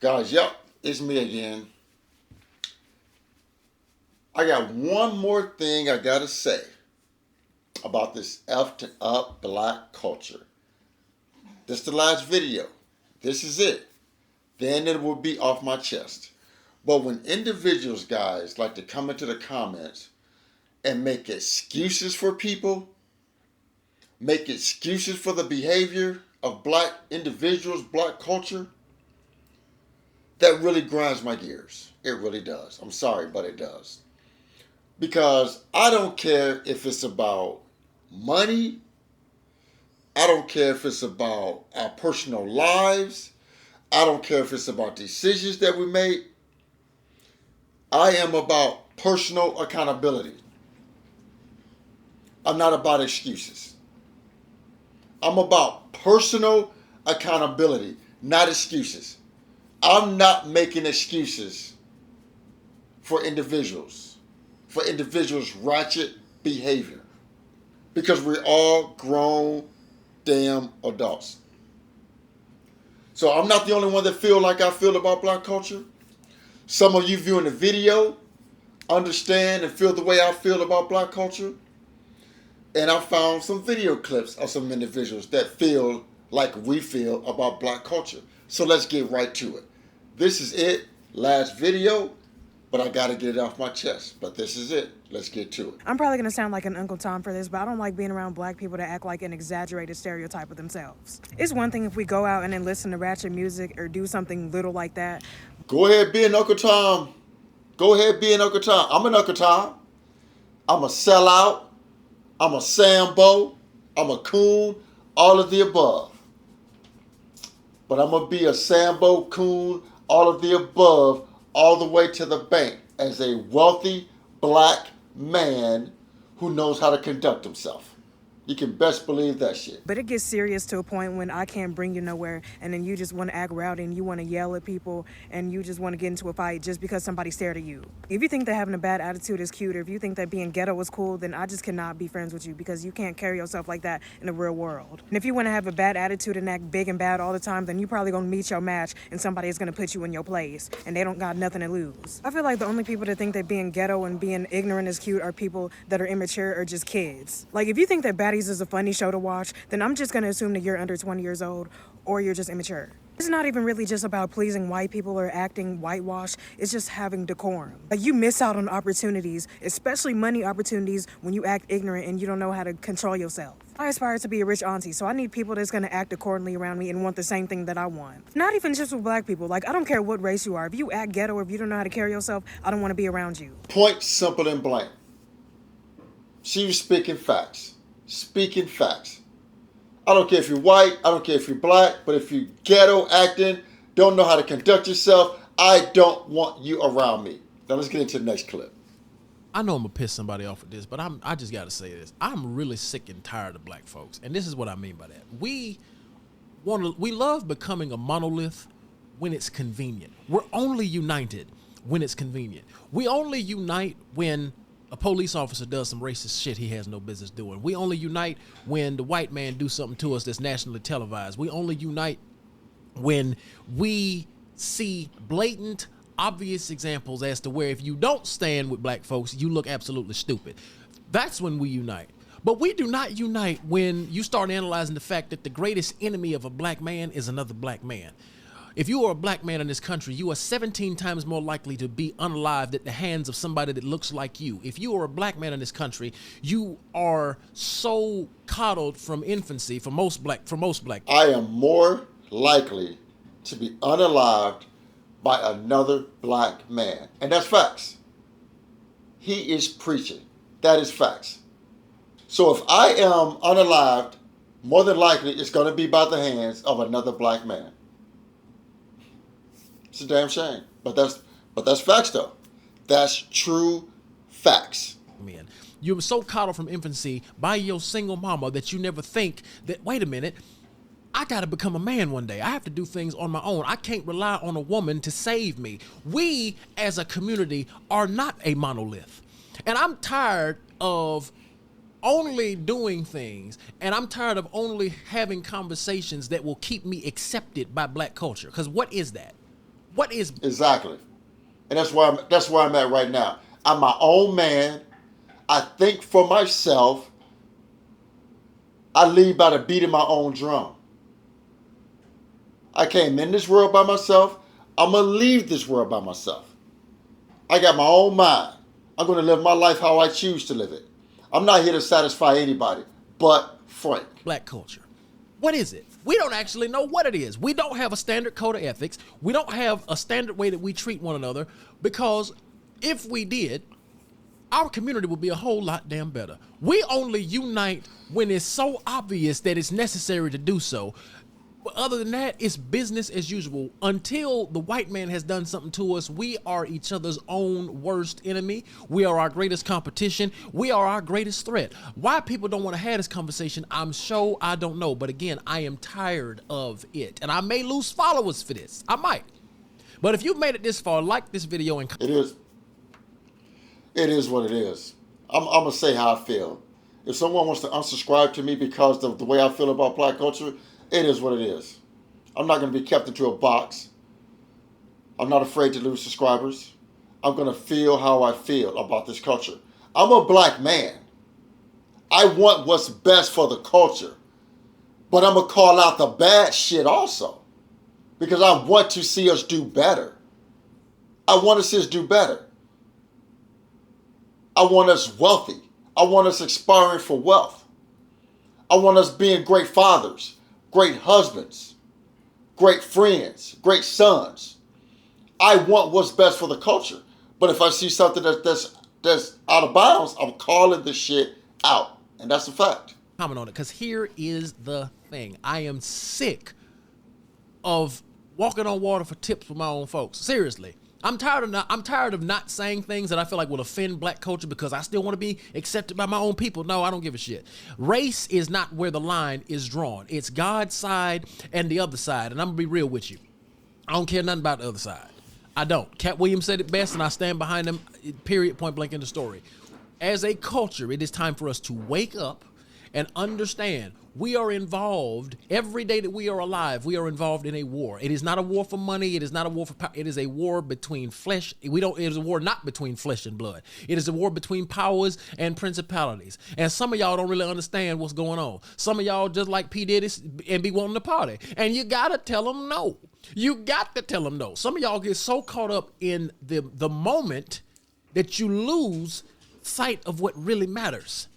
Guys, yep, it's me again. I got one more thing I gotta say about this effed up black culture. This is the last video. This is it. Then it will be off my chest. But when individuals, guys, like to come into the comments and make excuses for people, make excuses for the behavior of black individuals, black culture, that really grinds my gears. It really does. I'm sorry, but it does. Because I don't care if it's about money. I don't care if it's about our personal lives. I don't care if it's about decisions that we make. I am about personal accountability. I'm not about excuses. I'm about personal accountability, not excuses. I'm not making excuses for individuals ratchet behavior, because we're all grown damn adults. So I'm not the only one that feel like I feel about black culture. Some of you viewing the video understand and feel the way I feel about black culture. And I found some video clips of some individuals that feel like we feel about black culture. So let's get right to it. This is it. Last video. But I gotta get it off my chest. But this is it. Let's get to it. I'm probably gonna sound like an Uncle Tom for this, but I don't like being around black people that act like an exaggerated stereotype of themselves. It's one thing if we go out and then listen to ratchet music or do something little like that. Go ahead, be an Uncle Tom. Go ahead, be an Uncle Tom. I'm an Uncle Tom. I'm a sellout. I'm a Sambo. I'm a coon. All of the above. But I'm gonna be a Sambo, coon, all of the above, all the way to the bank as a wealthy black man who knows how to conduct himself. You can best believe that shit. But it gets serious to a point when I can't bring you nowhere, and then you just want to act rowdy and you want to yell at people and you just want to get into a fight just because somebody stared at you. If you think that having a bad attitude is cute, or if you think that being ghetto is cool, then I just cannot be friends with you, because you can't carry yourself like that in the real world. And if you want to have a bad attitude and act big and bad all the time, then you probably gonna meet your match and somebody is gonna put you in your place, and they don't got nothing to lose. I feel like the only people that think that being ghetto and being ignorant is cute are people that are immature or just kids. Like, if you think that Baddies is a funny show to watch, then I'm just gonna assume that you're under 20 years old or you're just immature. It's not even really just about pleasing white people or acting whitewash. It's just having decorum. Like, you miss out on opportunities, especially money opportunities, when you act ignorant and you don't know how to control yourself. I aspire to be a rich auntie, so I need people that's gonna act accordingly around me and want the same thing that I want. Not even just with black people. Like, I don't care what race you are. If you act ghetto or if you don't know how to carry yourself, I don't want to be around you. Point simple and blank. She was speaking facts. Speaking facts. I don't care if you're white, I don't care if you're black, but if you ghetto acting, don't know how to conduct yourself, I don't want you around me. Now let's get into the next clip. I know I'm gonna piss somebody off with this, but I just gotta say this. I'm really sick and tired of black folks, and this is what I mean by that. We love becoming a monolith when it's convenient. We're only united when it's convenient. We only unite when a police officer does some racist shit he has no business doing. We only unite when the white man do something to us that's nationally televised. We only unite when we see blatant, obvious examples as to where if you don't stand with black folks, you look absolutely stupid. That's when we unite. But we do not unite when you start analyzing the fact that the greatest enemy of a black man is another black man. If you are a black man in this country, you are 17 times more likely to be unalived at the hands of somebody that looks like you. If you are a black man in this country, you are so coddled from infancy for most black. I am more likely to be unalived by another black man. And that's facts. He is preaching. That is facts. So if I am unalived, more than likely it's going to be by the hands of another black man. It's a damn shame. But that's facts though. That's true facts. Man, you were so coddled from infancy by your single mama that you never think that, wait a minute, I gotta become a man one day. I have to do things on my own. I can't rely on a woman to save me. We as a community are not a monolith. And I'm tired of only doing things, and I'm tired of only having conversations that will keep me accepted by black culture. Because what is that? What is Exactly. And that's where I'm at right now. I'm my own man. I think for myself. I lead by the beat of my own drum. I came in this world by myself. I'm going to leave this world by myself. I got my own mind. I'm going to live my life how I choose to live it. I'm not here to satisfy anybody but Frank. black culture? What is it? We don't actually know what it is. We don't have a standard code of ethics. We don't have a standard way that we treat one another, because if we did, our community would be a whole lot damn better. We only unite when it's so obvious that it's necessary to do so. But other than that, it's business as usual. Until the white man has done something to us, we are each other's own worst enemy. We are our greatest competition. We are our greatest threat. Why people don't want to have this conversation, I'm sure I don't know. But again, I am tired of it. And I may lose followers for this. I might. But if you've made it this far, like this video and It is. It is what it is. I'm going to say how I feel. If someone wants to unsubscribe to me because of the way I feel about black culture, it is what it is. I'm not going to be kept into a box. I'm not afraid to lose subscribers. I'm going to feel how I feel about this culture. I'm a black man. I want what's best for the culture. But I'm going to call out the bad shit also. Because I want to see us do better. I want to see us do better. I want us wealthy. I want us aspiring for wealth. I want us being great fathers, great husbands, great friends, great sons. I want what's best for the culture. But if I see something that's out of bounds, I'm calling the shit out. And that's a fact. comment on it, because here is the thing. I am sick of walking on water for tips with my own folks. Seriously. I'm tired of not saying things that I feel like will offend black culture because I still want to be accepted by my own people. No, I don't give a shit. Race is not where the line is drawn. It's God's side and the other side. And I'm going to be real with you. I don't care nothing about the other side. I don't. Cat Williams said it best, and I stand behind him, period, point blank in the story. As a culture, it is time for us to wake up and understand we are involved every day that we are alive. We are involved in a war. It is not a war for money. It is not a war for power. It is a war between flesh. It is a war not between flesh and blood. It is a war between powers and principalities. And some of y'all don't really understand what's going on. Some of y'all just like P. Diddy and be wanting to party. And you got to tell them no. You got to tell them no. Some of y'all get so caught up in the moment that you lose sight of what really matters.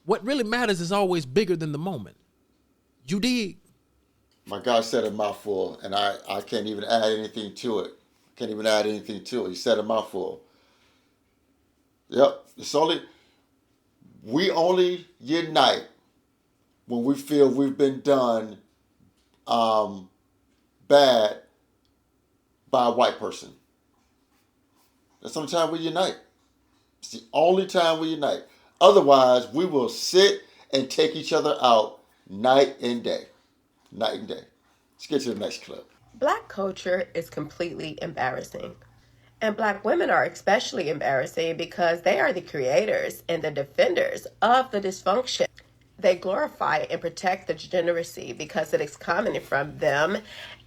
What really matters is always bigger than the moment. You dig? My guy said a mouthful, and I can't even add anything to it. Can't even add anything to it. He said a mouthful. Yep. We only unite when we feel we've been done bad by a white person. That's the only time we unite. It's the only time we unite. Otherwise, we will sit and take each other out night and day. Night and day. Let's get to the next clip. Black culture is completely embarrassing. And black women are especially embarrassing because they are the creators and the defenders of the dysfunction. They glorify and protect the degeneracy because it is coming from them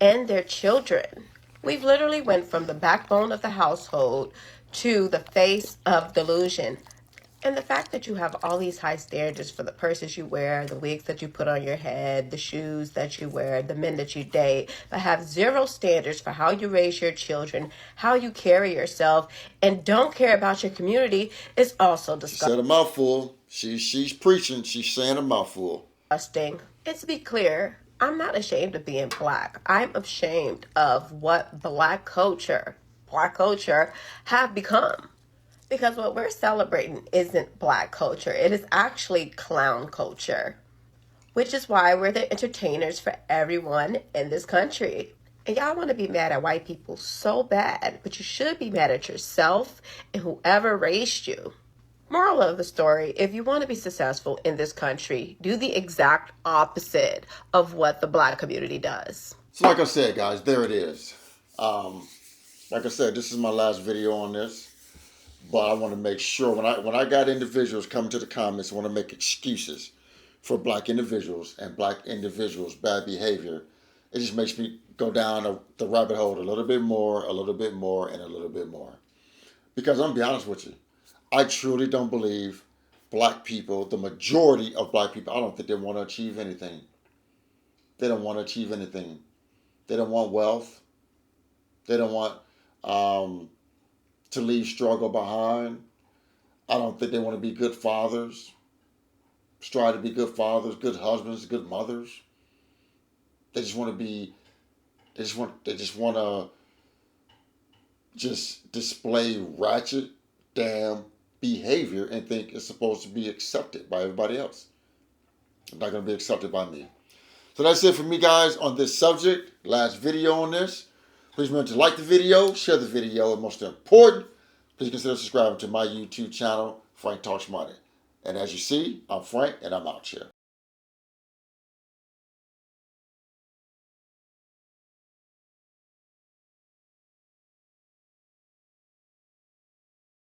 and their children. We've literally went from the backbone of the household to the face of delusion. And the fact that you have all these high standards for the purses you wear, the wigs that you put on your head, the shoes that you wear, the men that you date, but have zero standards for how you raise your children, how you carry yourself, and don't care about your community is also disgusting. She said a mouthful. She's preaching. She's saying a mouthful. And to be clear, I'm not ashamed of being black. I'm ashamed of what black culture have become. Because what we're celebrating isn't black culture. It is actually clown culture. Which is why we're the entertainers for everyone in this country. And y'all want to be mad at white people so bad, but you should be mad at yourself and whoever raised you. Moral of the story, if you want to be successful in this country, do the exact opposite of what the black community does. So like I said, guys, there it is. Like I said, this is my last video on this. But I want to make sure when I got individuals coming to the comments, I want to make excuses for black individuals and black individuals' bad behavior it just makes me go down the rabbit hole a little bit more, and a little bit more. Because I'm going to be honest with you, I truly don't believe black people, the majority of black people, I don't think they want to achieve anything. They don't want to achieve anything. They don't want wealth. They don't want to leave struggle behind. I don't think they want to be good fathers. Strive to be good fathers, good husbands, good mothers. They just want to be. They just want to just display ratchet, damn behavior and think it's supposed to be accepted by everybody else. It's not going to be accepted by me. So that's it for me, guys, on this subject. Last video on this. Please remember to like the video, share the video, and most important, please consider subscribing to my YouTube channel, Frank Talks Money. And as you see, I'm Frank, and I'm out here.